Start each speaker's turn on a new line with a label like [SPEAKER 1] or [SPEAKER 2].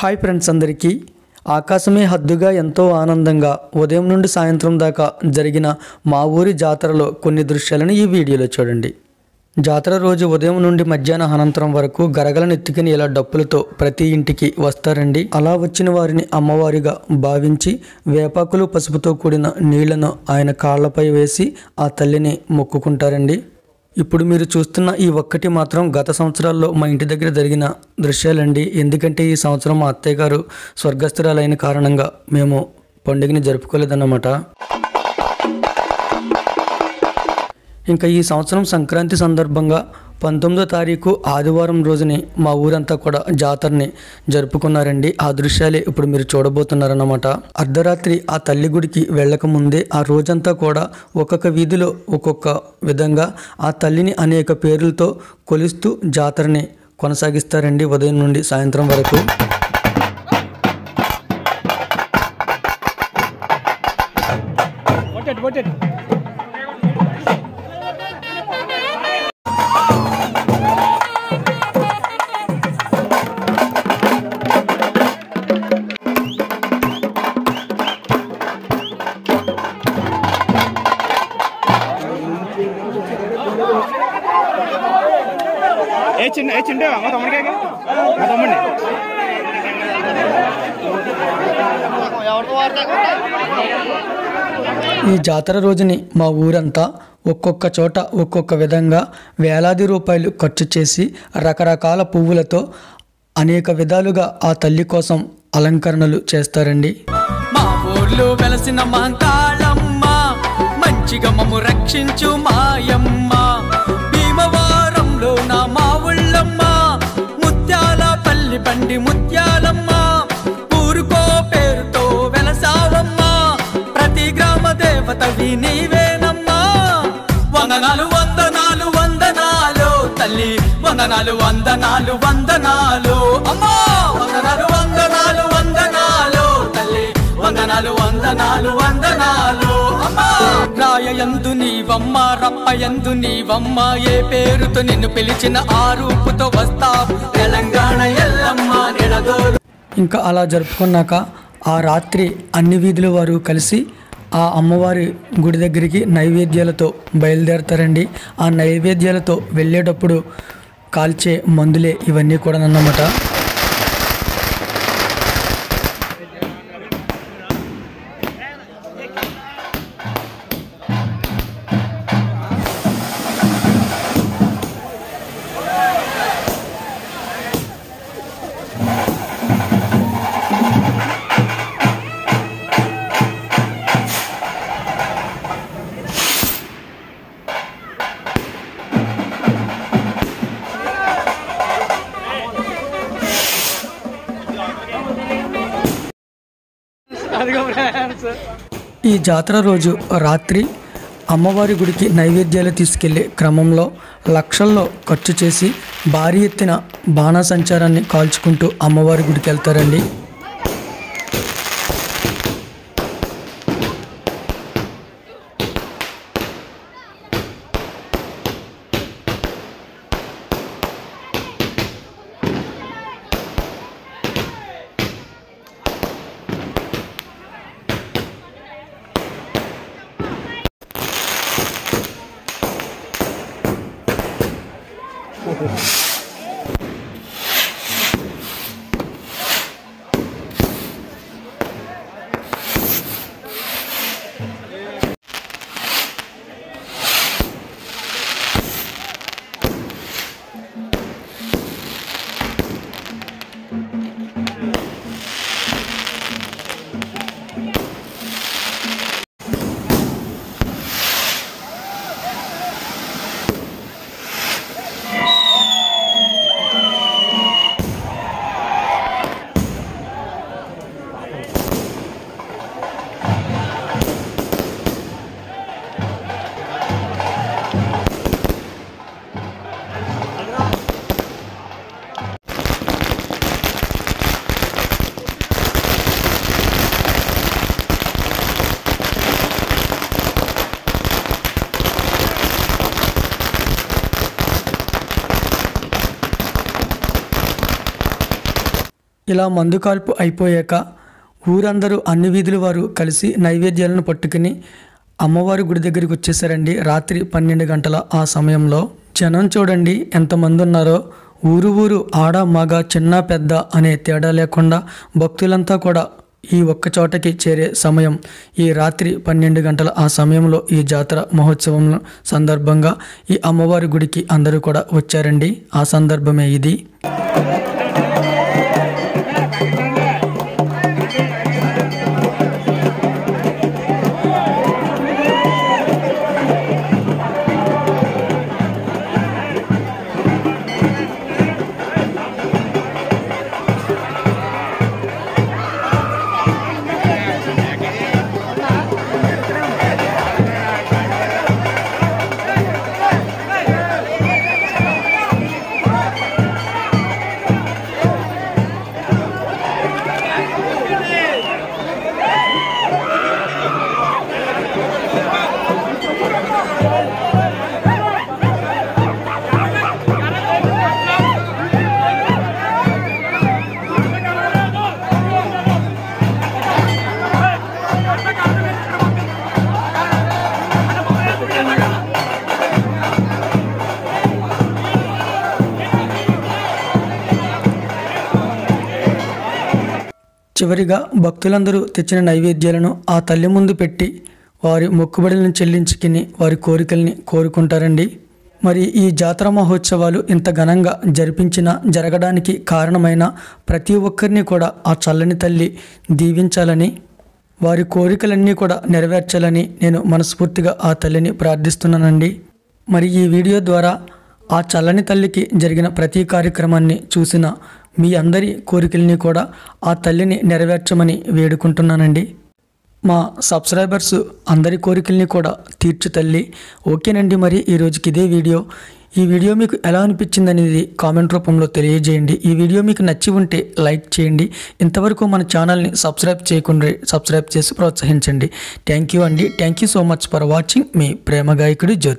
[SPEAKER 1] Hi friends, అందరికీ ఆకాశమే హద్దుగా ఎంతో ఆనందంగా ఉదయం నుండి సాయంత్రం దాకా జరిగిన మా ఊరి జాతరలో కొన్ని దృశ్యాలను ఈ వీడియోలో చూడండి. జాతర రోజు ఉదయం నుండి మధ్యాహ్నం అనంతరం వరకు గరగలను ఎత్తుకుని ఇలా డప్పులతో ప్రతి ఇంటికి వస్తారండి. అలా వచ్చిన వారిని అమ్మవారిగా భావించి వేపాకులు పసుపుతో కూడిన నీళ్లను ఆయన కాళ్లపై వేసి ఆ తల్లిని మొక్కుకుంటారండి. ఇప్పుడు మీరు చూస్తున్న ఈ ఒక్కటి మాత్రం గత సంవత్సరాల్లో మా ఇంటి దగ్గర జరిగిన దృశ్యాలండి. ఎందుకంటే ఈ సంవత్సరం మా అత్తయ్య గారు స్వర్గస్థురాలైన కారణంగా మేము పండుగని జరుపుకోలేదన్నమాట. ఇంకా ఈ సంవత్సరం సంక్రాంతి సందర్భంగా 19వ తారీఖు ఆదివారం రోజుని మా ఊరంతా కూడా జాతరని జరుపుకున్నారండి. ఆ దృశ్యాలే ఇప్పుడు మీరు చూడబోతున్నారన్నమాట. అర్ధరాత్రి ఆ తల్లి గుడికి వెళ్ళక ముందే ఆ రోజంతా కూడా ఒక్కొక్క వీధిలో ఒక్కొక్క విధంగా ఆ తల్లిని అనేక పేర్లతో కొలుస్తూ జాతరని కొనసాగిస్తారండి ఉదయం నుండి సాయంత్రం వరకు. ఈ జాతర రోజుని మా ఊరంతా ఒక్కొక్క చోట ఒక్కొక్క విధంగా వేలాది రూపాయలు ఖర్చు చేసి రకరకాల పువ్వులతో అనేక విధాలుగా ఆ తల్లి కోసం అలంకరణలు చేస్తారండి.
[SPEAKER 2] మా ఊర్లో వెలసిన మాంకాళమ్మ మంచిగా మమ్ము రక్షించు మాయమ్మ, భీమవరంలో నా మా ఊళ్ళమ్మ ముత్యాల పల్లి బండి ముత్యాలమ్మ, ఊరుకో పేరుతో వెలసావమ్మ ప్రతి గ్రామ దేవతవి నీవేనమ్మా. వందనాలు వందనాలు వందనాలు తల్లి, వందనాలు వందనాలు వందనాలు అమ్మా, వందనాలు వందనాలు వందనాలు తల్లి, వందనాలు వందనాలు వందనాలు అమ్మా. రాయయందు నీవమ్మ, రప్పయందు నీవమ్మ, ఏ పేరుతో నిన్ను పిలిచిన ఆ రూపుతో వస్తావు తెలంగాణ ఎల్లమ్మ నిడదోరు.
[SPEAKER 1] ఇంకా అలా జరుపుకున్నాక ఆ రాత్రి అన్ని వీధుల వారు కలిసి ఆ అమ్మవారి గుడి దగ్గరికి నైవేద్యాలతో బయలుదేరతారండి. ఆ నైవేద్యాలతో వెళ్ళేటప్పుడు కాల్చే మందులే ఇవన్నీ కూడా అన్నమాట. ఈ జాతర రోజు రాత్రి అమ్మవారి గుడికి నైవేద్యాలు తీసుకెళ్లే క్రమంలో లక్షల్లో ఖర్చు చేసి భారీ ఎత్తున బాణాసంచారాన్ని కాల్చుకుంటూ అమ్మవారి గుడికి వెళ్తారండి. ఇలా మందు కాల్పు అయిపోయాక ఊరందరూ అన్ని వీధుల వారు కలిసి నైవేద్యాలను పట్టుకుని అమ్మవారి గుడి దగ్గరికి వచ్చేసారండి. రాత్రి 12 గంటల ఆ సమయంలో జనం చూడండి ఎంతమంది ఉన్నారో. ఊరు ఆడ మగ చిన్న పెద్ద అనే తేడా లేకుండా భక్తులంతా కూడా ఈ ఒక్క చోటకి చేరే సమయం ఈ రాత్రి 12 గంటల ఆ సమయంలో ఈ జాతర మహోత్సవం సందర్భంగా ఈ అమ్మవారి గుడికి అందరూ కూడా వచ్చారండి. ఆ సందర్భమే ఇది. చివరిగా భక్తులందరూ తెచ్చిన నైవేద్యాలను ఆ తల్లి ముందు పెట్టి వారి మొక్కుబడులను చెల్లించుకుని వారి కోరికల్ని కోరుకుంటారండి. మరి ఈ జాతర మహోత్సవాలు ఇంత ఘనంగా జరగడానికి కారణమైన ప్రతి ఒక్కరిని కూడా ఆ చల్లని తల్లి దీవించాలని, వారి కోరికలన్నీ కూడా నెరవేర్చాలని నేను మనస్ఫూర్తిగా ఆ తల్లిని ప్రార్థిస్తున్నానండి. మరి ఈ వీడియో ద్వారా ఆ చల్లని తల్లికి జరిగిన ప్రతి కార్యక్రమాన్ని చూసిన మీ అందరి కోరికల్ని కూడా ఆ తల్లిని నెరవేర్చమని వేడుకుంటున్నానండి. మా సబ్స్క్రైబర్స్ అందరి కోరికల్ని కూడా తీర్చు తల్లి. ఓకేనండి, మరి ఈ రోజుకి ఇదే వీడియో. ఈ వీడియో మీకు ఎలా అనిపించింది అనేది కామెంట్ రూపంలో తెలియజేయండి. ఈ వీడియో మీకు నచ్చి ఉంటే లైక్ చేయండి. ఇంతవరకు మన ఛానల్ని సబ్స్క్రైబ్ చేయకుండా సబ్స్క్రైబ్ చేసి ప్రోత్సహించండి. థ్యాంక్ యూ అండి. Thank you so much for watching. మీ ప్రేమ గాయకుడు జ్యోతి.